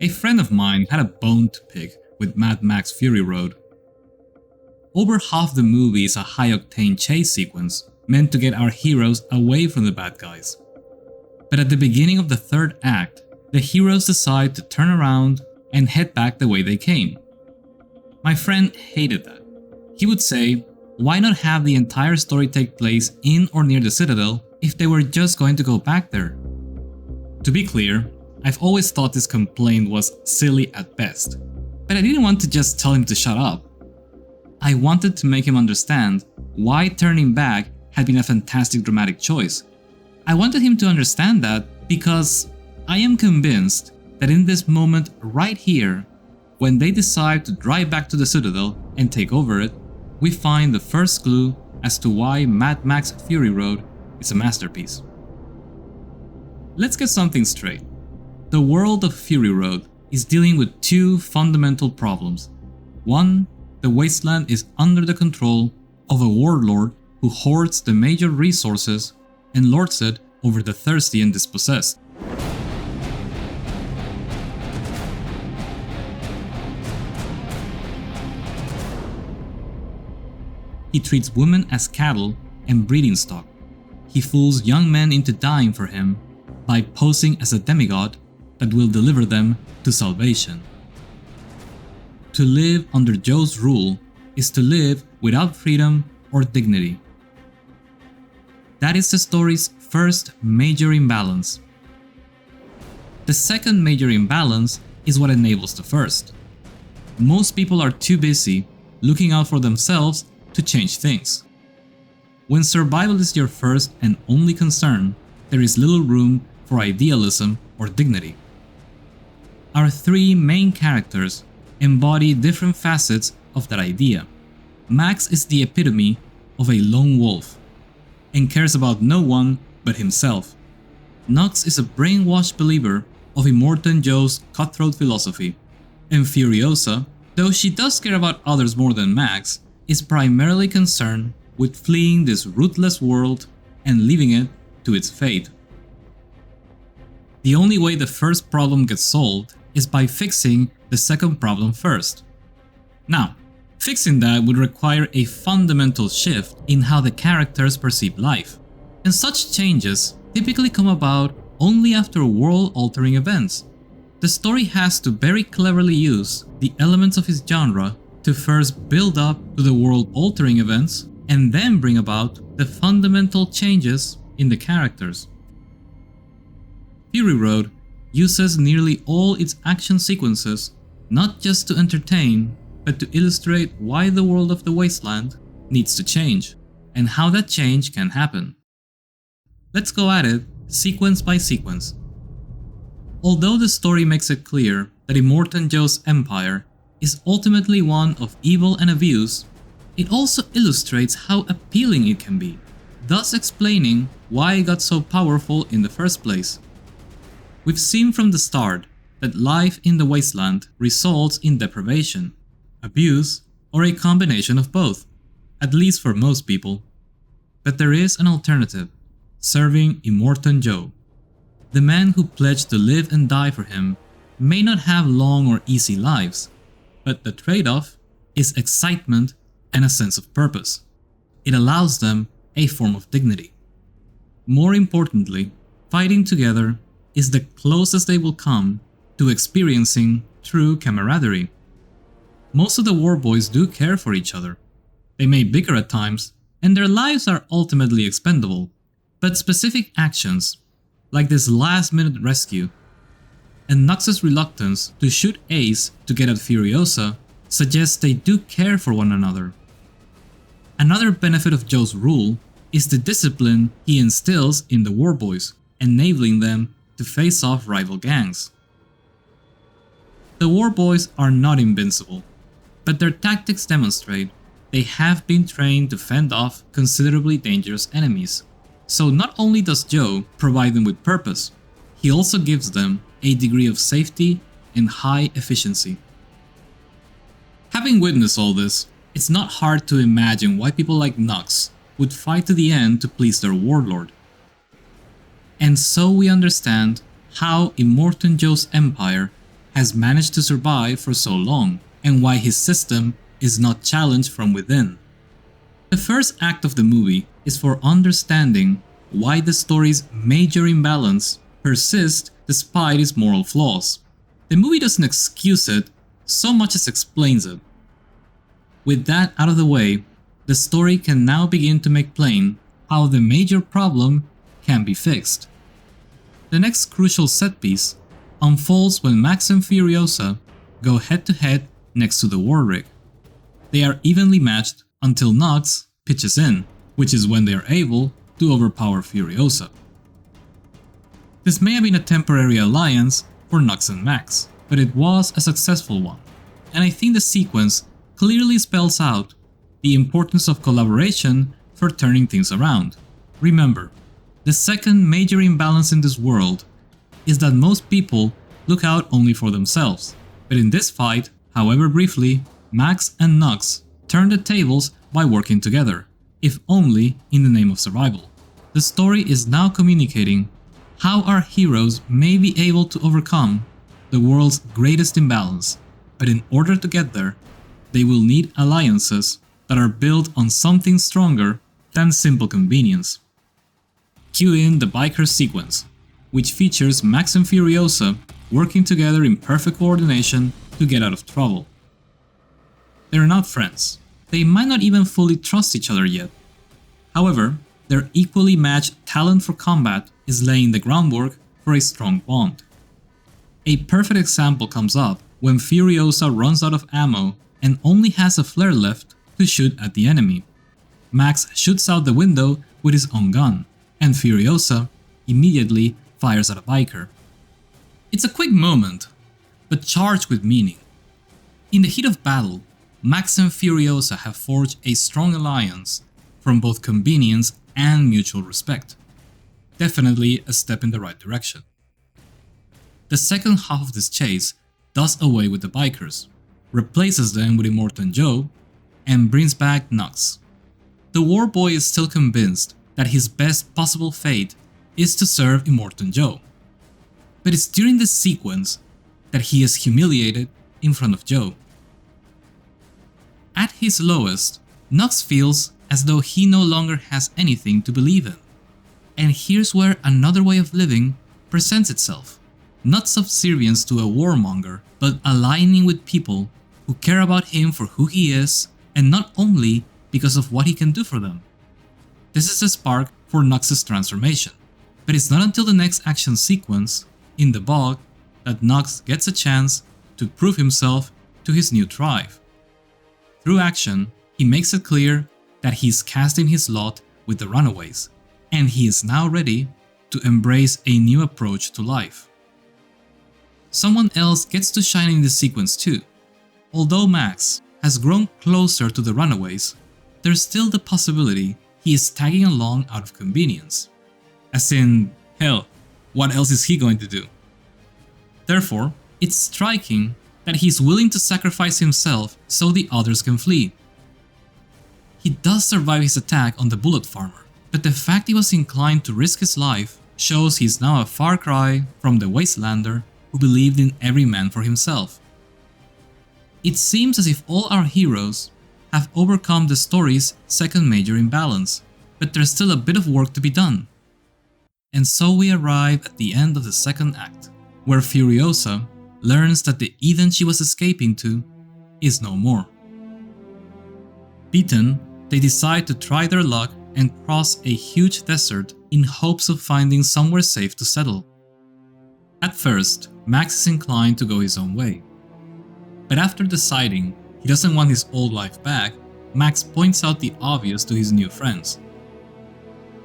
A friend of mine had a bone to pick with Mad Max Fury Road. Over half the movie is a high-octane chase sequence meant to get our heroes away from the bad guys. But at the beginning of the third act, the heroes decide to turn around and head back the way they came. My friend hated that. He would say, why not have the entire story take place in or near the Citadel if they were just going to go back there? To be clear, I've always thought this complaint was silly at best, but I didn't want to just tell him to shut up. I wanted to make him understand why turning back had been a fantastic dramatic choice. I wanted him to understand that because I am convinced that in this moment right here, when they decide to drive back to the Citadel and take over it, we find the first clue as to why Mad Max Fury Road is a masterpiece. Let's get something straight. The world of Fury Road is dealing with two fundamental problems. One, the wasteland is under the control of a warlord who hoards the major resources and lords it over the thirsty and dispossessed. He treats women as cattle and breeding stock. He fools young men into dying for him by posing as a demigod that will deliver them to salvation. To live under Joe's rule is to live without freedom or dignity. That is the story's first major imbalance. The second major imbalance is what enables the first. Most people are too busy looking out for themselves to change things. When survival is your first and only concern, there is little room for idealism or dignity. Our three main characters embody different facets of that idea. Max is the epitome of a lone wolf and cares about no one but himself. Nux is a brainwashed believer of Immortan Joe's cutthroat philosophy, and Furiosa, though she does care about others more than Max, is primarily concerned with fleeing this ruthless world and leaving it to its fate. The only way the first problem gets solved is by fixing the second problem first. Now, fixing that would require a fundamental shift in how the characters perceive life, and such changes typically come about only after world-altering events. The story has to very cleverly use the elements of its genre to first build up to the world-altering events and then bring about the fundamental changes in the characters. Fury Road uses nearly all its action sequences not just to entertain, but to illustrate why the world of the wasteland needs to change, and how that change can happen. Let's go at it sequence by sequence. Although the story makes it clear that Immortan Joe's empire is ultimately one of evil and abuse, it also illustrates how appealing it can be, thus explaining why it got so powerful in the first place. We've seen from the start that life in the wasteland results in deprivation, abuse, or a combination of both, at least for most people. But there is an alternative, serving Immortan Joe. The man who pledged to live and die for him may not have long or easy lives, but the trade-off is excitement and a sense of purpose. It allows them a form of dignity. More importantly, fighting together is the closest they will come to experiencing true camaraderie. Most of the war boys do care for each other. They may bicker at times, and their lives are ultimately expendable, but specific actions, like this last-minute rescue, and Nux's reluctance to shoot Ace to get at Furiosa, suggests they do care for one another. Another benefit of Joe's rule is the discipline he instills in the war boys, enabling them to face off rival gangs. The war boys are not invincible, but their tactics demonstrate they have been trained to fend off considerably dangerous enemies. So not only does Joe provide them with purpose, he also gives them a degree of safety and high efficiency. Having witnessed all this, it's not hard to imagine why people like Nux would fight to the end to please their warlord. And so we understand how Immortan Joe's empire has managed to survive for so long, and why his system is not challenged from within. The first act of the movie is for understanding why the story's major imbalance persists despite its moral flaws. The movie doesn't excuse it so much as explains it. With that out of the way, the story can now begin to make plain how the major problem can be fixed. The next crucial set piece unfolds when Max and Furiosa go head to head next to the war rig. They are evenly matched until Nox pitches in, which is when they are able to overpower Furiosa. This may have been a temporary alliance for Nox and Max, but it was a successful one, and I think the sequence clearly spells out the importance of collaboration for turning things around. Remember, the second major imbalance in this world is that most people look out only for themselves, but in this fight, however briefly, Max and Nox turn the tables by working together, if only in the name of survival. The story is now communicating how our heroes may be able to overcome the world's greatest imbalance, but in order to get there, they will need alliances that are built on something stronger than simple convenience. Cue in the biker sequence, which features Max and Furiosa working together in perfect coordination to get out of trouble. They're not friends. They might not even fully trust each other yet. However, their equally matched talent for combat is laying the groundwork for a strong bond. A perfect example comes up when Furiosa runs out of ammo and only has a flare left to shoot at the enemy. Max shoots out the window with his own gun, and Furiosa immediately fires at a biker. It's a quick moment, but charged with meaning. In the heat of battle, Max and Furiosa have forged a strong alliance from both convenience and mutual respect. Definitely a step in the right direction. The second half of this chase does away with the bikers, replaces them with Immortan Joe, and brings back Nox. The war boy is still convinced that his best possible fate is to serve Immortan Joe. But it's during this sequence that he is humiliated in front of Joe. At his lowest, Nox feels as though he no longer has anything to believe in. And here's where another way of living presents itself. Not subservience to a warmonger, but aligning with people who care about him for who he is, and not only because of what he can do for them. This is the spark for Nox's transformation, but it's not until the next action sequence, in the bog, that Nox gets a chance to prove himself to his new tribe. Through action, he makes it clear that he's casting his lot with the runaways, and he is now ready to embrace a new approach to life. Someone else gets to shine in this sequence too. Although Max has grown closer to the runaways, there's still the possibility he is tagging along out of convenience. As in, hell, what else is he going to do? Therefore, it's striking that he's willing to sacrifice himself so the others can flee. He does survive his attack on the bullet farmer, but the fact he was inclined to risk his life shows he's now a far cry from the wastelander who believed in every man for himself. It seems as if all our heroes have overcome the story's second major imbalance, but there's still a bit of work to be done. And so we arrive at the end of the second act, where Furiosa learns that the Eden she was escaping to is no more. Beaten, they decide to try their luck and cross a huge desert in hopes of finding somewhere safe to settle. At first, Max is inclined to go his own way. But after deciding he doesn't want his old life back, Max points out the obvious to his new friends.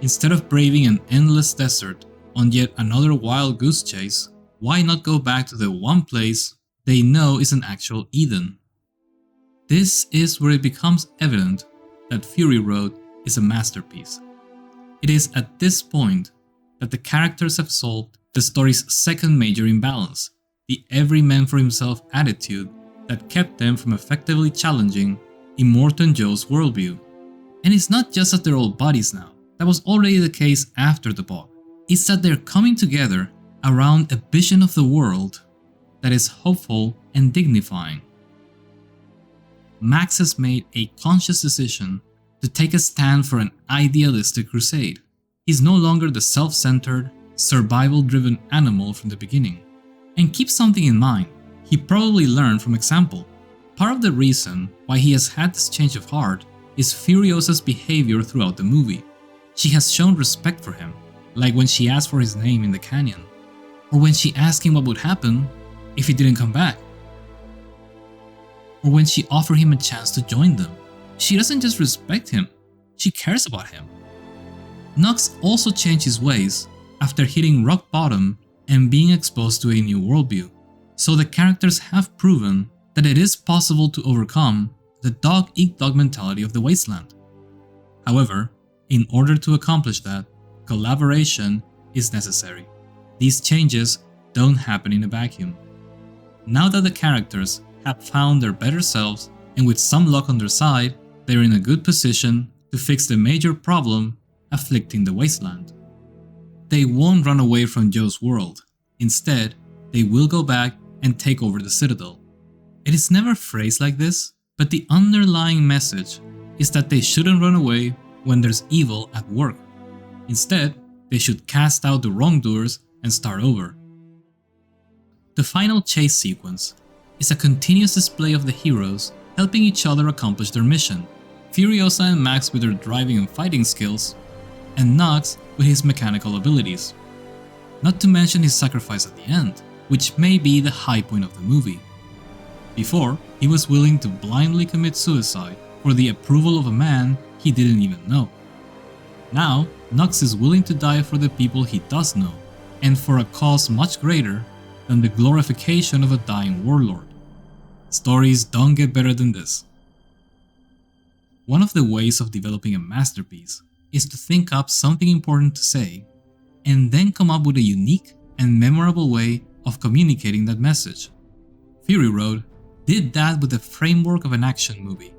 Instead of braving an endless desert on yet another wild goose chase, why not go back to the one place they know is an actual Eden? This is where it becomes evident that Fury Road is a masterpiece. It is at this point that the characters have solved the story's second major imbalance, the every man for himself attitude that kept them from effectively challenging Immortan Joe's worldview. And it's not just that they're all buddies now, that was already the case after the bog. It's that they're coming together around a vision of the world that is hopeful and dignifying. Max has made a conscious decision to take a stand for an idealistic crusade. He's no longer the self-centered, survival-driven animal from the beginning. And keep something in mind, he probably learned from example. Part of the reason why he has had this change of heart is Furiosa's behavior throughout the movie. She has shown respect for him, like when she asked for his name in the canyon, or when she asked him what would happen if he didn't come back, or when she offered him a chance to join them. She doesn't just respect him, she cares about him. Nox also changed his ways after hitting rock bottom and being exposed to a new worldview, so the characters have proven that it is possible to overcome the dog-eat-dog mentality of the wasteland. However, in order to accomplish that, collaboration is necessary. These changes don't happen in a vacuum. Now that the characters have found their better selves, and with some luck on their side, they're in a good position to fix the major problem afflicting the wasteland. They won't run away from Joe's world. Instead, they will go back and take over the Citadel. It is never phrased like this, but the underlying message is that they shouldn't run away when there's evil at work. Instead, they should cast out the wrongdoers and start over. The final chase sequence is a continuous display of the heroes helping each other accomplish their mission. Furiosa and Max with their driving and fighting skills, and Nox with his mechanical abilities. Not to mention his sacrifice at the end, which may be the high point of the movie. Before, he was willing to blindly commit suicide for the approval of a man he didn't even know. Now, Nox is willing to die for the people he does know, and for a cause much greater than the glorification of a dying warlord. Stories don't get better than this. One of the ways of developing a masterpiece is to think up something important to say, and then come up with a unique and memorable way of communicating that message. Fury Road did that with the framework of an action movie.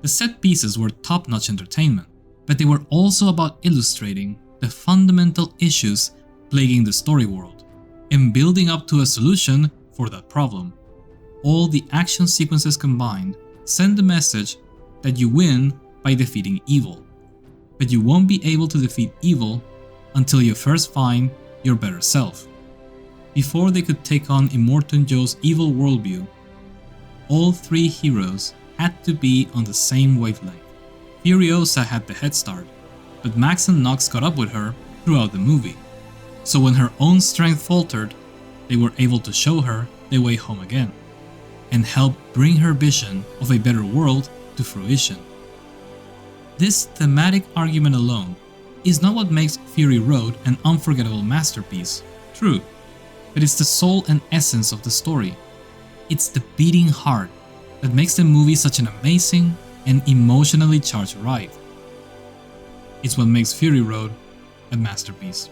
The set pieces were top-notch entertainment, but they were also about illustrating the fundamental issues plaguing the story world, and building up to a solution for that problem. All the action sequences combined send the message that you win by defeating evil, but you won't be able to defeat evil until you first find your better self. Before they could take on Immortan Joe's evil worldview, all three heroes had to be on the same wavelength. Furiosa had the head start, but Max and Nox caught up with her throughout the movie, so when her own strength faltered, they were able to show her the way home again, and help bring her vision of a better world to fruition. This thematic argument alone is not what makes Fury Road an unforgettable masterpiece, true, but it's the soul and essence of the story. It's the beating heart that makes the movie such an amazing and emotionally charged ride. It's what makes Fury Road a masterpiece.